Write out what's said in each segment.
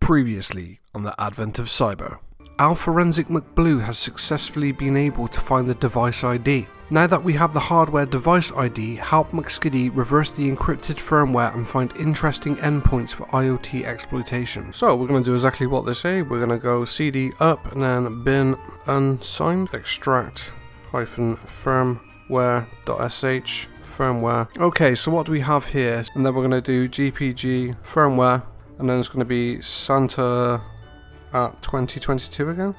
Previously on the advent of cyber, our forensic McBlue has successfully been able to find the device ID. Now that we have the hardware device ID, help McSkiddy reverse the encrypted firmware and find interesting endpoints for IoT exploitation. So we're going to do exactly what they say. We're going to go cd up and then bin unsigned extract -firmware.sh firmware. Okay, so what do we have here? And then we're going to do gpg firmware, and then it's going to be Santa at 2022 again.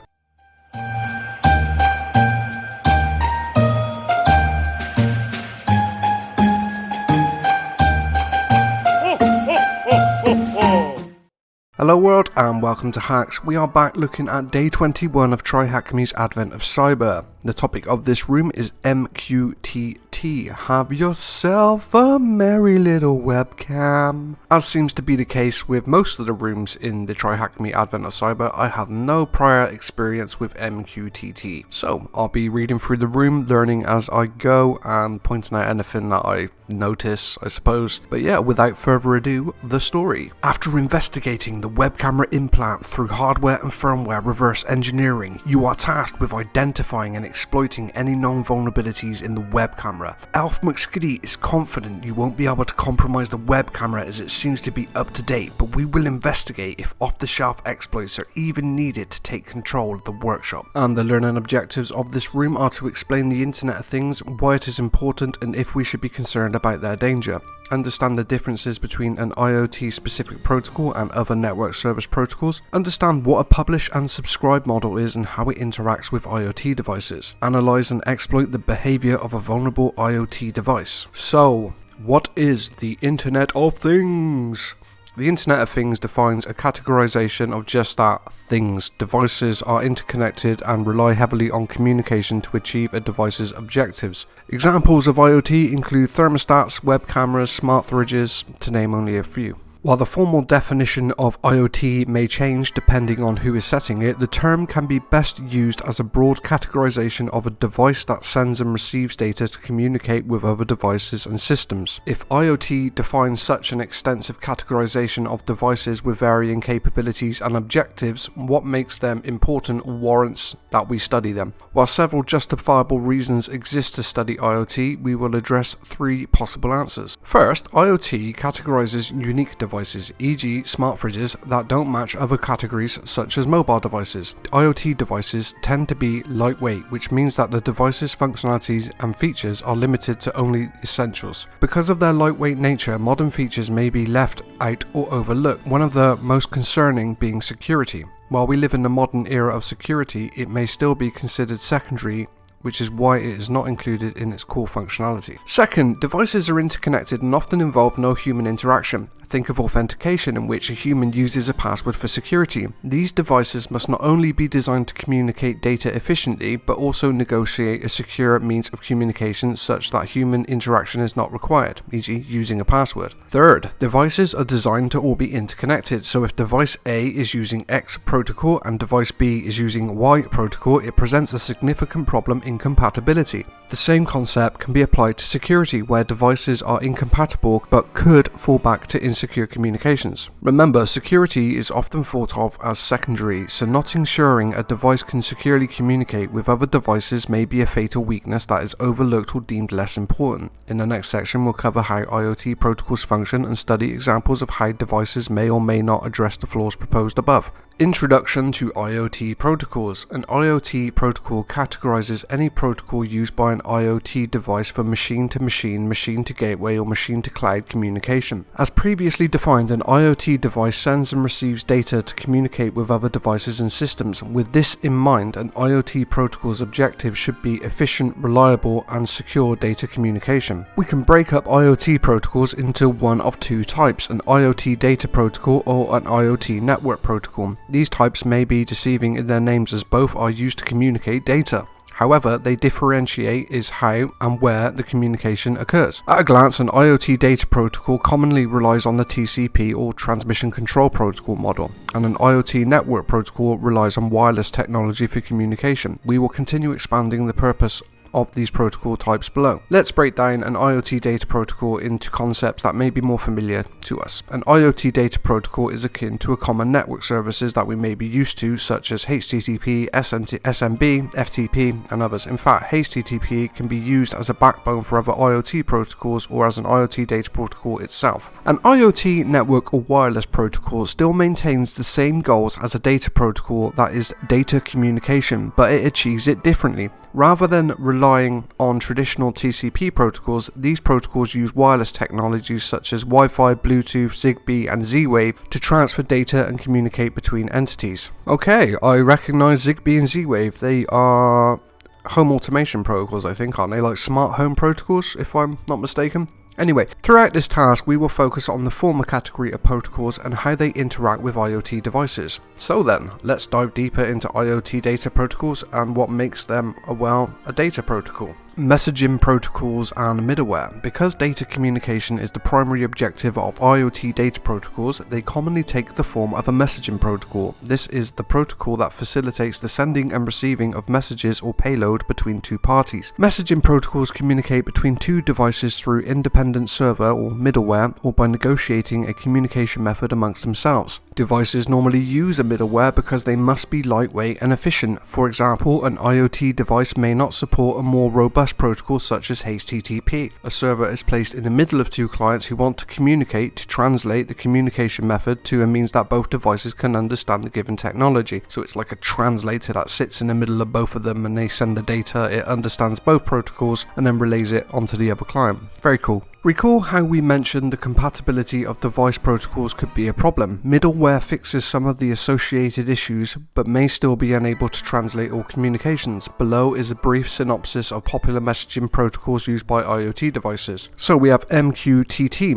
Hello world and welcome to Hacks. We are back looking at day 21 of TryHackMe's Advent of Cyber. The topic of this room is MQTT. Have yourself a merry little webcam. As seems to be the case with most of the rooms in the TryHackMe Advent of Cyber, I have no prior experience with MQTT. So I'll be reading through the room, learning as I go and pointing out anything that I notice, I suppose. But yeah, without further ado, the story. After investigating the web camera implant through hardware and firmware reverse engineering, you are tasked with identifying and exploiting any known vulnerabilities in the web camera. Alf McSkiddy is confident you won't be able to compromise the web camera as it seems to be up to date, but we will investigate if off-the-shelf exploits are even needed to take control of the workshop. And the learning objectives of this room are to explain the Internet of Things, why it is important and if we should be concerned about their danger. Understand the differences between an IoT specific protocol and other network service protocols. Understand what a publish and subscribe model is and how it interacts with IoT devices. Analyze and exploit the behavior of a vulnerable IoT device. So, what is the Internet of Things? The Internet of Things defines a categorization of just that, things. Devices are interconnected and rely heavily on communication to achieve a device's objectives. Examples of IoT include thermostats, web cameras, smart fridges, to name only a few. While the formal definition of IoT may change depending on who is setting it, the term can be best used as a broad categorization of a device that sends and receives data to communicate with other devices and systems. If IoT defines such an extensive categorization of devices with varying capabilities and objectives, what makes them important warrants that we study them. While several justifiable reasons exist to study IoT, we will address three possible answers. First, IoT categorizes unique devices, e.g. smart fridges, that don't match other categories such as mobile devices. IoT devices tend to be lightweight, which means that the device's functionalities and features are limited to only essentials. Because of their lightweight nature, modern features may be left out or overlooked, one of the most concerning being security. While we live in the modern era of security, it may still be considered secondary, which is why it is not included in its core functionality. Second, devices are interconnected and often involve no human interaction. Think of authentication, in which a human uses a password for security. These devices must not only be designed to communicate data efficiently, but also negotiate a secure means of communication such that human interaction is not required, e.g. using a password. Third, devices are designed to all be interconnected, so if device A is using X protocol and device B is using Y protocol, it presents a significant problem in compatibility. The same concept can be applied to security, where devices are incompatible but could fall back to insecure communications. Remember, security is often thought of as secondary, so not ensuring a device can securely communicate with other devices may be a fatal weakness that is overlooked or deemed less important. In the next section, we'll cover how IoT protocols function and study examples of how devices may or may not address the flaws proposed above. Introduction to IoT protocols. An IoT protocol categorizes any protocol used by an IoT device for machine-to-machine, machine-to-gateway or machine-to-cloud communication. As previously defined, an IoT device sends and receives data to communicate with other devices and systems. With this in mind, an IoT protocol's objective should be efficient, reliable, and secure data communication. We can break up IoT protocols into one of two types, an IoT data protocol or an IoT network protocol. These types may be deceiving in their names as both are used to communicate data. However, they differentiate is how and where the communication occurs. At a glance, an IoT data protocol commonly relies on the TCP or Transmission Control Protocol model, and an IoT network protocol relies on wireless technology for communication. We will continue expanding the purpose of these protocol types below. Let's break down an IoT data protocol into concepts that may be more familiar to us. An IoT data protocol is akin to a common network services that we may be used to, such as HTTP, SMB, FTP, and others. In fact, HTTP can be used as a backbone for other IoT protocols or as an IoT data protocol itself. An IoT network or wireless protocol still maintains the same goals as a data protocol, that is data communication, but it achieves it differently. Rather than relying on traditional TCP protocols, these protocols use wireless technologies such as Wi-Fi, Bluetooth, Zigbee, and Z-Wave to transfer data and communicate between entities. Okay, I recognize Zigbee and Z-Wave. They are home automation protocols, I think, aren't they? Like smart home protocols, if I'm not mistaken. Anyway, throughout this task we will focus on the former category of protocols and how they interact with IoT devices. So then, let's dive deeper into IoT data protocols and what makes them, a data protocol. Messaging protocols and middleware. Because data communication is the primary objective of IoT data protocols, they commonly take the form of a messaging protocol. This is the protocol that facilitates the sending and receiving of messages or payload between two parties. Messaging protocols communicate between two devices through independent server or middleware, or by negotiating a communication method amongst themselves. Devices normally use a middleware because they must be lightweight and efficient. For example, an IoT device may not support a more robust protocol such as HTTP. A server is placed in the middle of two clients who want to communicate to translate the communication method to a means that both devices can understand the given technology. So it's like a translator that sits in the middle of both of them, and they send the data, it understands both protocols and then relays it onto the other client. Very cool. Recall how we mentioned the compatibility of device protocols could be a problem. Middleware fixes some of the associated issues, but may still be unable to translate all communications. Below is a brief synopsis of popular messaging protocols used by IoT devices. So we have MQTT,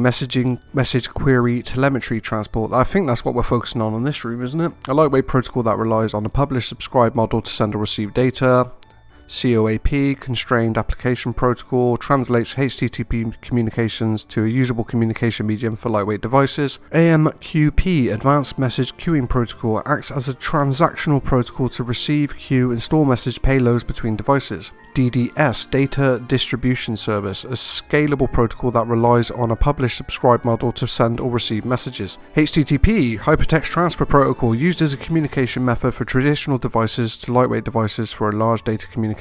message query telemetry transport. I think that's what we're focusing on this room, isn't it? A lightweight protocol that relies on a publish-subscribe model to send or receive data. COAP, Constrained Application Protocol, translates HTTP communications to a usable communication medium for lightweight devices. AMQP, Advanced Message Queuing Protocol, acts as a transactional protocol to receive, queue, and store message payloads between devices. DDS, Data Distribution Service, a scalable protocol that relies on a publish-subscribe model to send or receive messages. HTTP, Hypertext Transfer Protocol, used as a communication method for traditional devices to lightweight devices for a large data communication.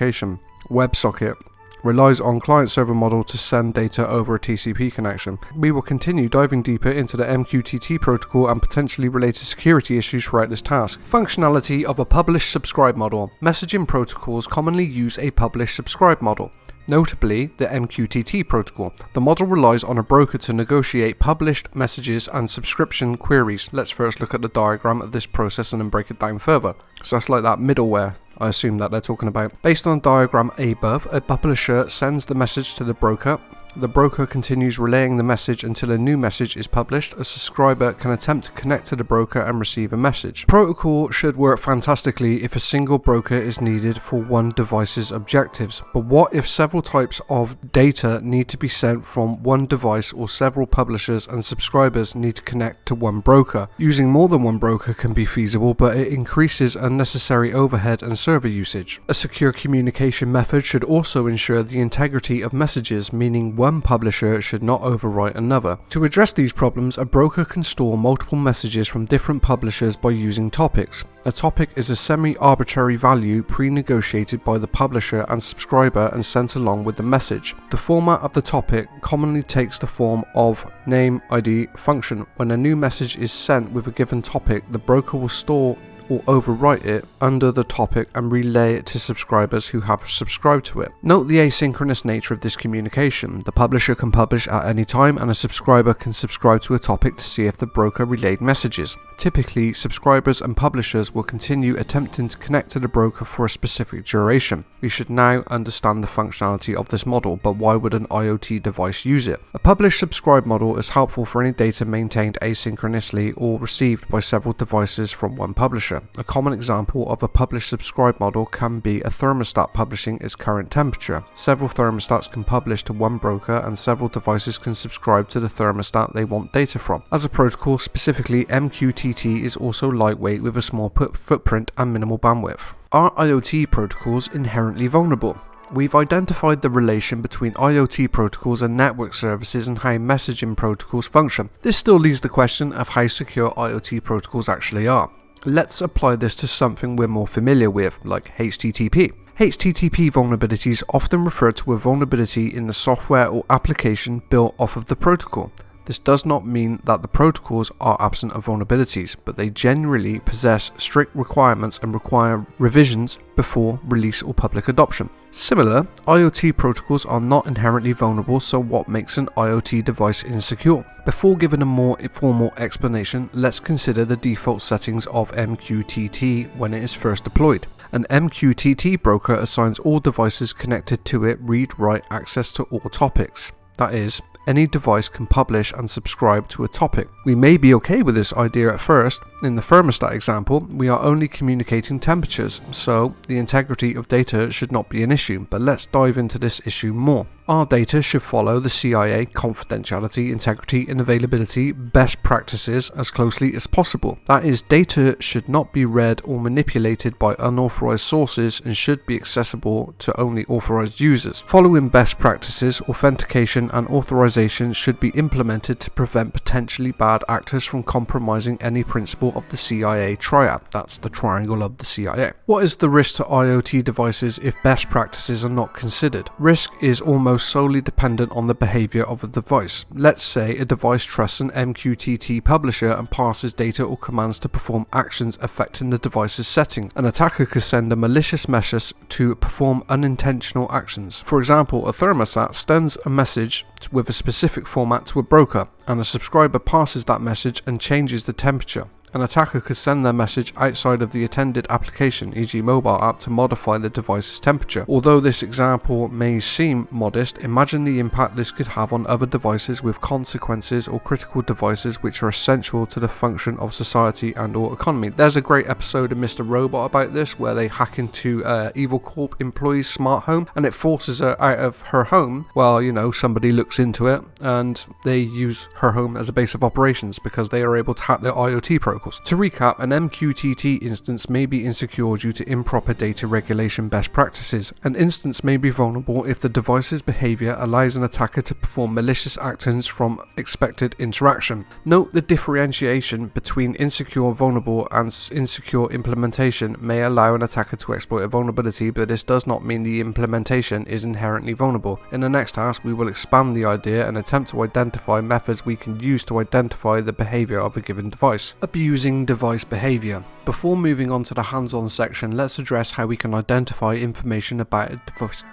WebSocket relies on client-server model to send data over a TCP connection. We will continue diving deeper into the MQTT protocol and potentially related security issues throughout this task. Functionality of a publish-subscribe model. Messaging protocols commonly use a publish-subscribe model. Notably, the MQTT protocol. The model relies on a broker to negotiate published messages and subscription queries. Let's first look at the diagram of this process and then break it down further. So that's like that middleware, I assume, that they're talking about. Based on diagram above, a publisher sends the message to the broker. The broker continues relaying the message until a new message is published. A subscriber can attempt to connect to the broker and receive a message. Protocol should work fantastically if a single broker is needed for one device's objectives. But what if several types of data need to be sent from one device, or several publishers and subscribers need to connect to one broker? Using more than one broker can be feasible, but it increases unnecessary overhead and server usage. A secure communication method should also ensure the integrity of messages, meaning one publisher should not overwrite another. To address these problems, a broker can store multiple messages from different publishers by using topics. A topic is a semi-arbitrary value pre-negotiated by the publisher and subscriber and sent along with the message. The format of the topic commonly takes the form of name, ID, function. When a new message is sent with a given topic, the broker will store or overwrite it under the topic and relay it to subscribers who have subscribed to it. Note the asynchronous nature of this communication. The publisher can publish at any time, and a subscriber can subscribe to a topic to see if the broker relayed messages. Typically, subscribers and publishers will continue attempting to connect to the broker for a specific duration. We should now understand the functionality of this model, but why would an IoT device use it? A publish-subscribe model is helpful for any data maintained asynchronously or received by several devices from one publisher. A common example of a publish-subscribe model can be a thermostat publishing its current temperature. Several thermostats can publish to one broker, and several devices can subscribe to the thermostat they want data from. As a protocol, specifically MQTT is also lightweight with a small footprint and minimal bandwidth. Are IoT protocols inherently vulnerable? We've identified the relation between IoT protocols and network services and how messaging protocols function. This still leaves the question of how secure IoT protocols actually are. Let's apply this to something we're more familiar with, like HTTP. HTTP vulnerabilities often refer to a vulnerability in the software or application built off of the protocol. This does not mean that the protocols are absent of vulnerabilities, but they generally possess strict requirements and require revisions before release or public adoption. Similar, IoT protocols are not inherently vulnerable, so what makes an IoT device insecure? Before giving a more formal explanation, let's consider the default settings of MQTT when it is first deployed. An MQTT broker assigns all devices connected to it read-write access to all topics. That is, any device can publish and subscribe to a topic. We may be okay with this idea at first. In the thermostat example, we are only communicating temperatures, so the integrity of data should not be an issue, but let's dive into this issue more. Our data should follow the CIA confidentiality, integrity and availability best practices as closely as possible. That is, data should not be read or manipulated by unauthorized sources and should be accessible to only authorized users. Following best practices, authentication and authorization should be implemented to prevent potentially bad actors from compromising any principle of the CIA triad. That's the triangle of the CIA. What is the risk to IoT devices if best practices are not considered? Risk is almost solely dependent on the behavior of a device. Let's say a device trusts an MQTT publisher and passes data or commands to perform actions affecting the device's settings. An attacker could send a malicious message to perform unintentional actions. For example, a thermostat sends a message with a specific format to a broker, and a subscriber passes that message and changes the temperature. An attacker could send their message outside of the intended application, e.g. mobile app, to modify the device's temperature. Although this example may seem modest, imagine the impact this could have on other devices with consequences, or critical devices which are essential to the function of society and or economy. There's a great episode of Mr. Robot about this, where they hack into Evil Corp employee's smart home and it forces her out of her home. Well, you know, somebody looks into it and they use her home as a base of operations because they are able to hack their IoT protocols. To recap, an MQTT instance may be insecure due to improper data regulation best practices. An instance may be vulnerable if the device's behavior allows an attacker to perform malicious actions from expected interaction. Note the differentiation between insecure vulnerable and insecure implementation may allow an attacker to exploit a vulnerability, but this does not mean the implementation is inherently vulnerable. In the next task, we will expand the idea and attempt to identify methods we can use to identify the behavior of a given device. Abusing device behavior. Before moving on to the hands-on section, let's address how we can identify information about a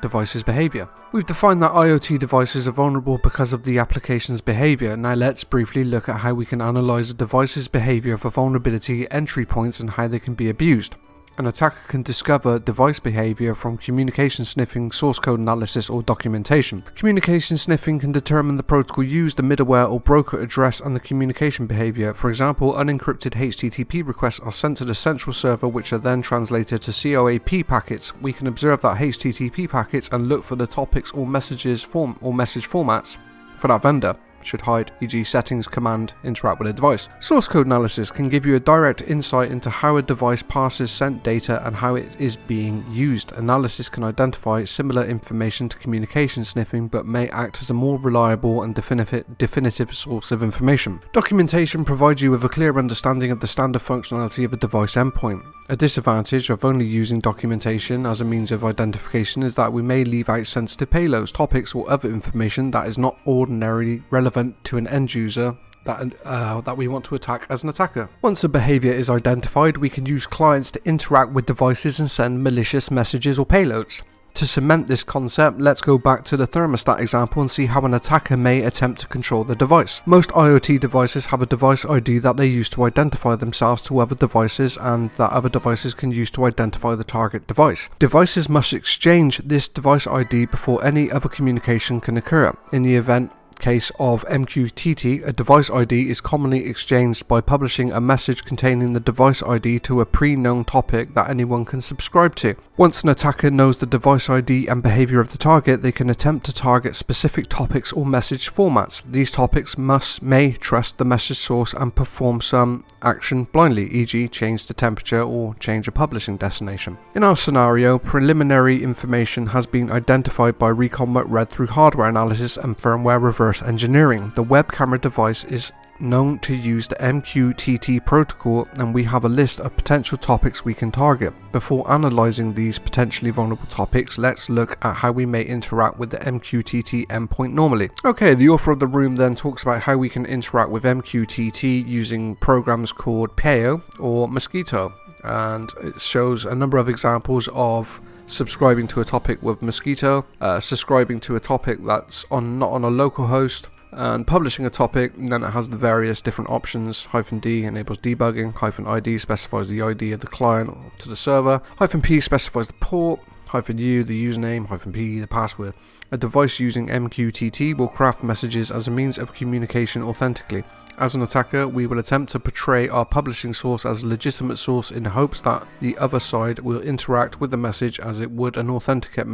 device's behavior. We've defined that IoT devices are vulnerable because of the application's behavior. Now let's briefly look at how we can analyze a device's behavior for vulnerability entry points and how they can be abused. An attacker can discover device behavior from communication sniffing, source code analysis, or documentation. Communication sniffing can determine the protocol used, the middleware or broker address, and the communication behavior. For example, unencrypted HTTP requests are sent to the central server, which are then translated to COAP packets. We can observe that HTTP packets and look for the topics or message formats for that vendor. Should hide, e.g. settings, command, interact with a device. Source code analysis can give you a direct insight into how a device passes sent data and how it is being used. Analysis can identify similar information to communication sniffing, but may act as a more reliable and definitive source of information. Documentation provides you with a clear understanding of the standard functionality of a device endpoint. A disadvantage of only using documentation as a means of identification is that we may leave out sensitive payloads, topics, or other information that is not ordinarily relevant to an end user that we want to attack as an attacker. Once a behavior is identified, we can use clients to interact with devices and send malicious messages or payloads. To cement this concept, let's go back to the thermostat example and see how an attacker may attempt to control the device. Most IoT devices have a device ID that they use to identify themselves to other devices, and that other devices can use to identify the target device. Devices must exchange this device ID before any other communication can occur. In the case of MQTT, a device ID is commonly exchanged by publishing a message containing the device ID to a pre-known topic that anyone can subscribe to. Once an attacker knows the device ID and behavior of the target, they can attempt to target specific topics or message formats. These topics may trust the message source and perform some action blindly, e.g. change the temperature or change a publishing destination. In our scenario, preliminary information has been identified by recon.red through hardware analysis and firmware reverse engineering. The web camera device is known to use the MQTT protocol, and we have a list of potential topics we can target. Before analysing these potentially vulnerable topics, let's look at how we may interact with the MQTT endpoint normally. Okay, the author of the room then talks about how we can interact with MQTT using programs called Peo or Mosquito, and it shows a number of examples of subscribing to a topic with Mosquito, subscribing to a topic that's not on a local host, and publishing a topic. And then it has the various different options. -D enables debugging, -ID specifies the ID of the client to the server, -P specifies the port, -U the username, -P the password. A device using MQTT will craft messages as a means of communication authentically. As an attacker, we will attempt to portray our publishing source as a legitimate source in hopes that the other side will interact with the message as it would an authenticate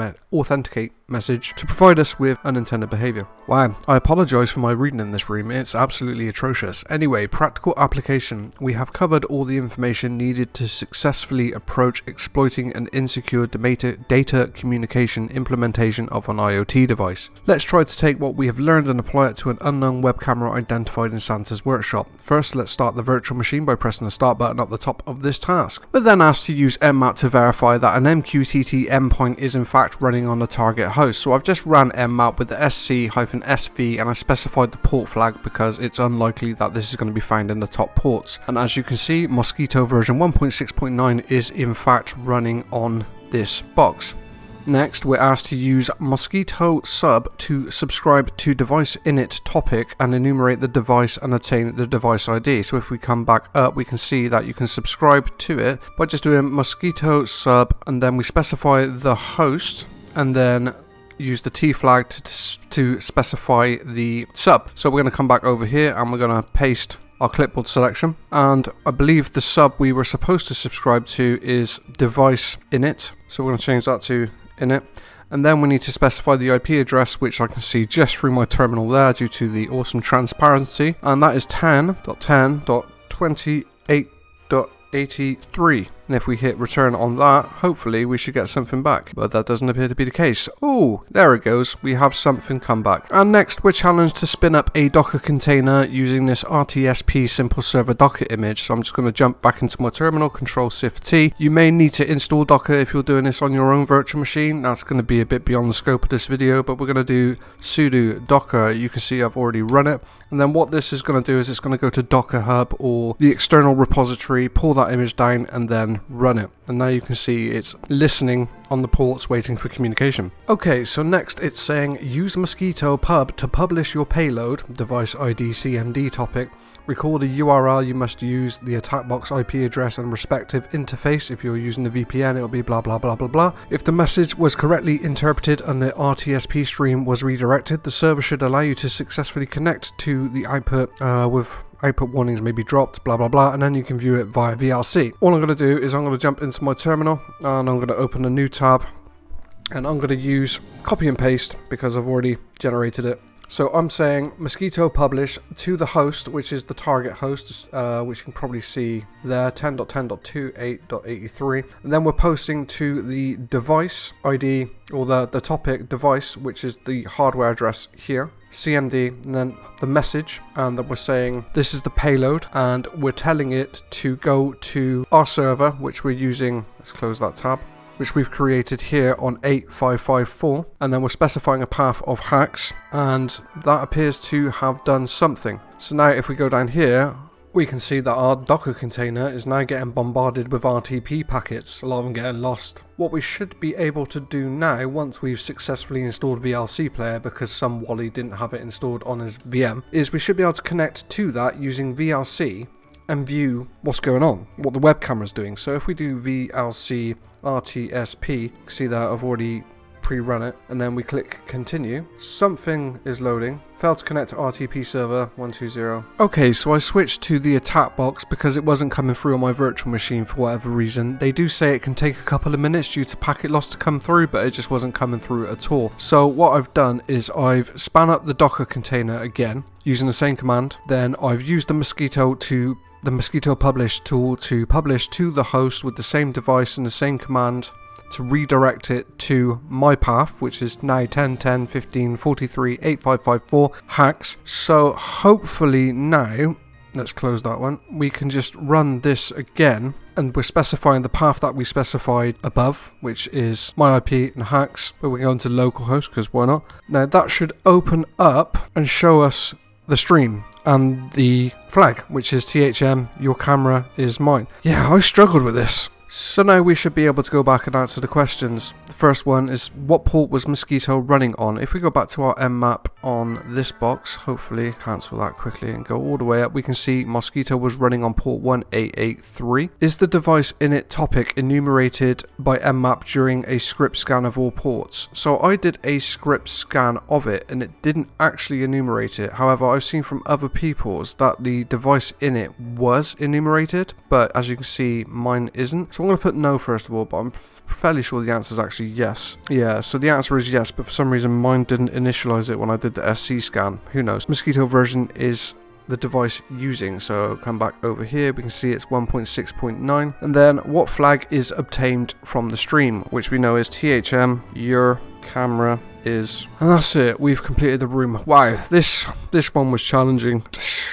message to provide us with unintended behavior. Wow, I apologize for my reading in this room, it's absolutely atrocious. Anyway, practical application. We have covered all the information needed to successfully approach exploiting an insecure data communication implementation of an IoT device. Let's try to take what we have learned and apply it to an unknown web camera identified in Santa's workshop. First, let's start the virtual machine by pressing the start button at the top of this task. We're then asked to use mmap to verify that an MQTT endpoint is in fact running on the target host. So I've just ran mmap with the sc-sv and I specified the port flag because it's unlikely that this is going to be found in the top ports. And as you can see, Mosquito version 1.6.9 is in fact running on this box. Next, we're asked to use Mosquito sub to subscribe to device init topic and enumerate the device and obtain the device ID. So if we come back up, we can see that you can subscribe to it by just doing Mosquito sub, and then we specify the host and then use the T flag to specify the sub. So we're going to come back over here and we're going to paste our clipboard selection, and I believe the sub we were supposed to subscribe to is device init, so we're going to change that to init, and then we need to specify the IP address, which I can see just through my terminal there due to the awesome transparency, and that is 10.10.28.83. And if we hit return on that, hopefully we should get something back. But that doesn't appear to be the case. Oh, there it goes. We have something come back. And next, we're challenged to spin up a Docker container using this RTSP simple server Docker image. So I'm just going to jump back into my terminal, Control-Shift-T. You may need to install Docker if you're doing this on your own virtual machine. That's going to be a bit beyond the scope of this video, but we're going to do sudo docker. You can see I've already run it. And then what this is going to do is it's going to go to Docker Hub or the external repository, pull that image down, and then run it. And now you can see it's listening on the ports waiting for communication. Okay, so next it's saying use Mosquito pub to publish your payload, device ID CMD topic. Recall the URL you must use, the attack box IP address and respective interface. If you're using the VPN, it'll be blah blah blah blah blah. If the message was correctly interpreted and the RTSP stream was redirected, the server should allow you to successfully connect to the output with output warnings may be dropped, blah blah blah, and then you can view it via VLC. All I'm going to do is I'm going to jump into my terminal and I'm going to open a new tab, and I'm going to use copy and paste because I've already generated it. So I'm saying Mosquito publish to the host, which is the target host, which you can probably see there, 10.10.28.83, and then we're posting to the device ID or the topic device, which is the hardware address here, CMD, and then the message, and then we're saying this is the payload, and we're telling it to go to our server, which we're using. Let's close that tab, which we've created here on 8554, and then we're specifying a path of hacks, and that appears to have done something. So now if we go down here, we can see that our Docker container is now getting bombarded with RTP packets, a lot of them getting lost. What we should be able to do now, once we've successfully installed VLC Player, because some Wally didn't have it installed on his VM, is we should be able to connect to that using VLC and view what's going on, what the web camera's doing. So if we do VLC RTSP, you can see that I've already pre-run it, and then we click continue. Something is loading. Failed to connect to RTP server 120. Okay, so I switched to the attack box because it wasn't coming through on my virtual machine for whatever reason. They do say it can take a couple of minutes due to packet loss to come through, but it just wasn't coming through at all. So what I've done is I've spun up the Docker container again using the same command. Then I've used the Mosquito to the mosquito publish tool to publish to the host with the same device and the same command to redirect it to my path, which is now 10, 10, 15, 43, 8554 hacks. So hopefully now, let's close that one, we can just run this again, and we're specifying the path that we specified above, which is my IP and hacks, but we're going to localhost because why not? Now that should open up and show us the stream and the flag, which is THM, your camera is mine. Yeah, I struggled with this. So now we should be able to go back and answer the questions. The first one is, what port was Mosquito running on? If we go back to our mmap on this box, hopefully cancel that quickly and go all the way up, we can see Mosquito was running on port 1883. Is the device init topic enumerated by mmap during a script scan of all ports? So I did a script scan of it and it didn't actually enumerate it. However, I've seen from other people's that the device init was enumerated, but as you can see, mine isn't. So I'm going to put no first of all, but I'm fairly sure the answer is actually yes. Yeah, so the answer is yes, but for some reason mine didn't initialize it when I did the SC scan. Who knows? Mosquito version is the device using, so come back over here, we can see it's 1.6.9, and then what flag is obtained from the stream, which we know is THM, your camera is, and that's it. We've completed the room. Wow, this one was challenging.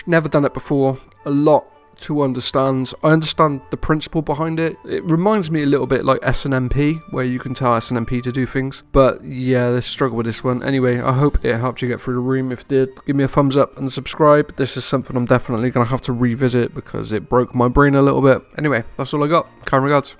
Never done it before. A lot to understand. I understand the principle behind it. It reminds me a little bit like SNMP, where you can tell SNMP to do things. But yeah, let's struggle with this one. Anyway, I hope it helped you get through the room. If it did, give me a thumbs up and subscribe. This is something I'm definitely going to have to revisit because it broke my brain a little bit. Anyway, that's all I got. Kind regards.